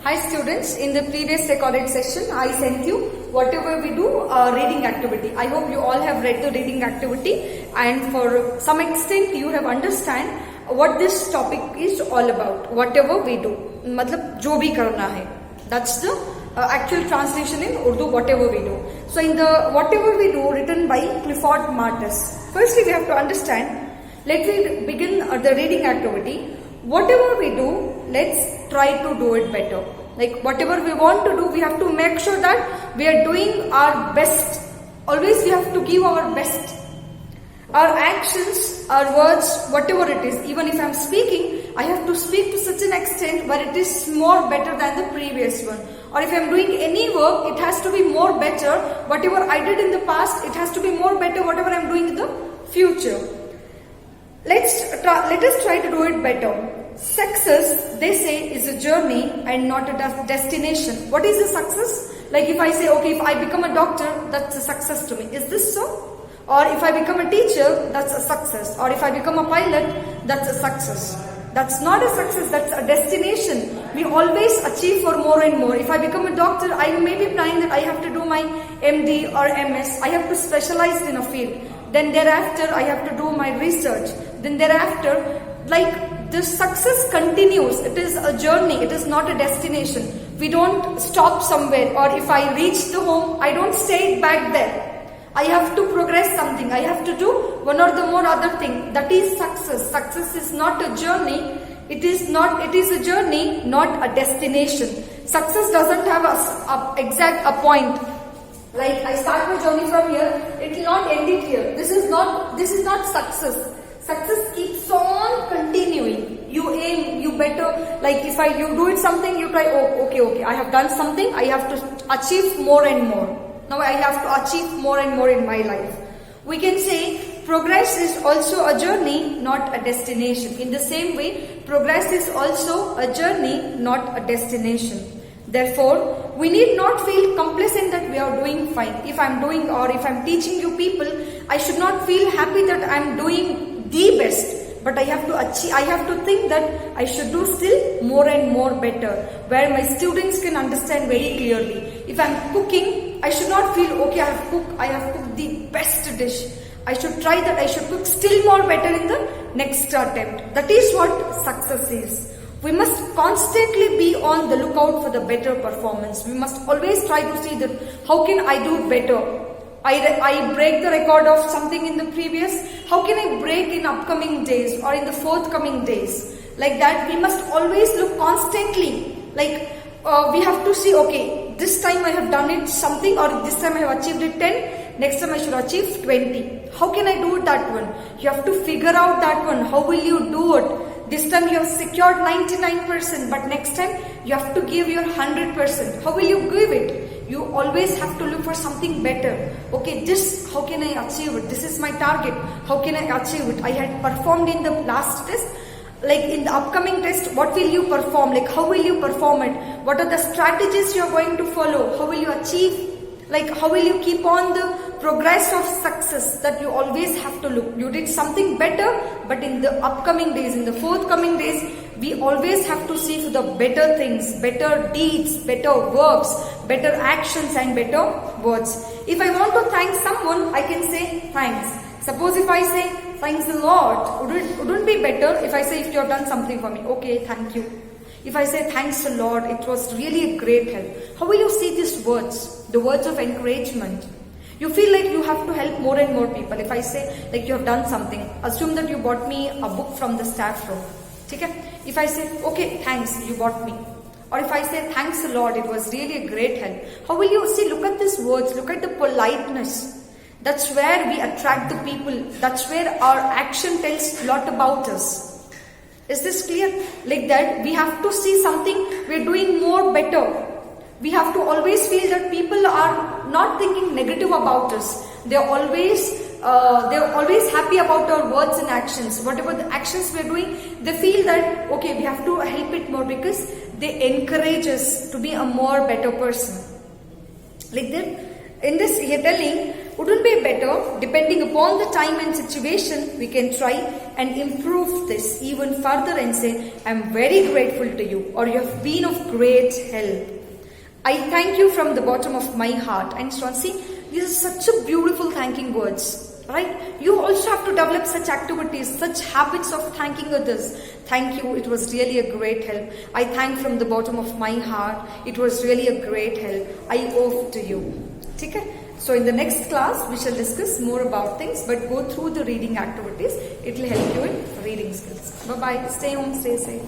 Hi students, in the previous recorded session, I sent you whatever we do reading activity. I hope you all have read the reading activity and for some extent you have understand what this topic is all about. Whatever we do, मतलब जो भी करना है. That's the actual translation in Urdu, whatever we do. So in the whatever we do written by Clifford Martus. Firstly, we have to understand, let me begin the reading activity. Whatever we do, let's try to do it better. Like whatever we want to do, we have to make sure that we are doing our best. Always we have to give our best. Our actions, our words, whatever it is, even if I am speaking, I have to speak to such an extent where it is more better than the previous one. Or if I am doing any work, it has to be more better. Whatever I did in the past, it has to be more better whatever I am doing in the future. Let us try to do it better. Success, they say, is a journey and not a destination. What is the success? Like if I say, okay, if I become a doctor, that's a success to me. Is this so? Or if I become a teacher, that's a success. Or if I become a pilot, that's a success. That's not a success, that's a destination. We always achieve for more and more. If I become a doctor, I may be planning that I have to do my MD or MS. I have to specialize in a field. Then thereafter, I have to do my research. Then thereafter, like the success continues. It is a journey. It is not a destination. We don't stop somewhere. Or if I reach the home, I don't stay back there. I have to progress something. I have to do one or the more other thing. That is success. Success is not a journey. It is a journey, not a destination. Success doesn't have a point. Like I start my journey from here, it will not end it here. This is not success. Success keeps on continuing. You aim, you better, like if you do it something, you try, oh, okay, I have done something, I have to achieve more and more. Now I have to achieve more and more in my life. We can say progress is also a journey, not a destination. In the same way, progress is also a journey, not a destination. Therefore, we need not feel complacent that we are doing fine. If I'm doing or if I'm teaching you people, I should not feel happy that I'm doing the best. But I have to think that I should do still more and more better, where my students can understand very clearly. If I'm cooking, I should not feel, okay, I have cooked the best dish. I should try that, I should cook still more better in the next attempt. That is what success is. We must constantly be on the lookout for the better performance. We must always try to see that how can I do better. I break the record of something in the previous. How can I break in upcoming days or in the forthcoming days? Like that, we must always look constantly. Like we have to see, okay, this time I have done it something, or this time I have achieved it 10. Next time I should achieve 20. How can I do that one? You have to figure out that one. How will you do it? This time you have secured 99%, but next time you have to give your 100%. How will you give it? You always have to look for something better. Okay, this, how can I achieve it? This is my target. How can I achieve it? I had performed in the last test. Like in the upcoming test, what will you perform? Like how will you perform it? What are the strategies you are going to follow? How will you achieve? Like how will you keep on the progress of success? That you always have to look. You did something better, but in the upcoming days, in the forthcoming days, we always have to see for the better things, better deeds, better works, better actions and better words. If I want to thank someone, I can say thanks. Suppose if I say thanks a lot, wouldn't be better if I say if you have done something for me, okay, thank you. If I say thanks a lot, it was really a great help. How will you see these words, the words of encouragement? You feel like you have to help more and more people. If I say like you have done something, assume that you bought me a book from the staff room. Okay? If I say, okay, thanks, you bought me. Or if I say thanks a lot, it was really a great help. How will you see, look at these words, look at the politeness. That's where we attract the people. That's where our action tells a lot about us. Is this clear? Like that, we have to see something, we're doing more better. We have to always feel that people are not thinking negative about us. They're always happy about our words and actions. Whatever the actions we're doing, they feel that, okay, we have to help it more because they encourage us to be a more better person. Like that, in this, you're telling, Wouldn't be better, depending upon the time and situation, we can try and improve this even further and say, I'm very grateful to you, or you have been of great help. I thank you from the bottom of my heart. And so on, see, these are such a beautiful thanking words, right? You also have to develop such activities, such habits of thanking others. Thank you, it was really a great help. I thank from the bottom of my heart. It was really a great help. I owe to you. Okay? So in the next class, we shall discuss more about things, but go through the reading activities. It will help you in reading skills. Bye-bye. Stay home, stay safe.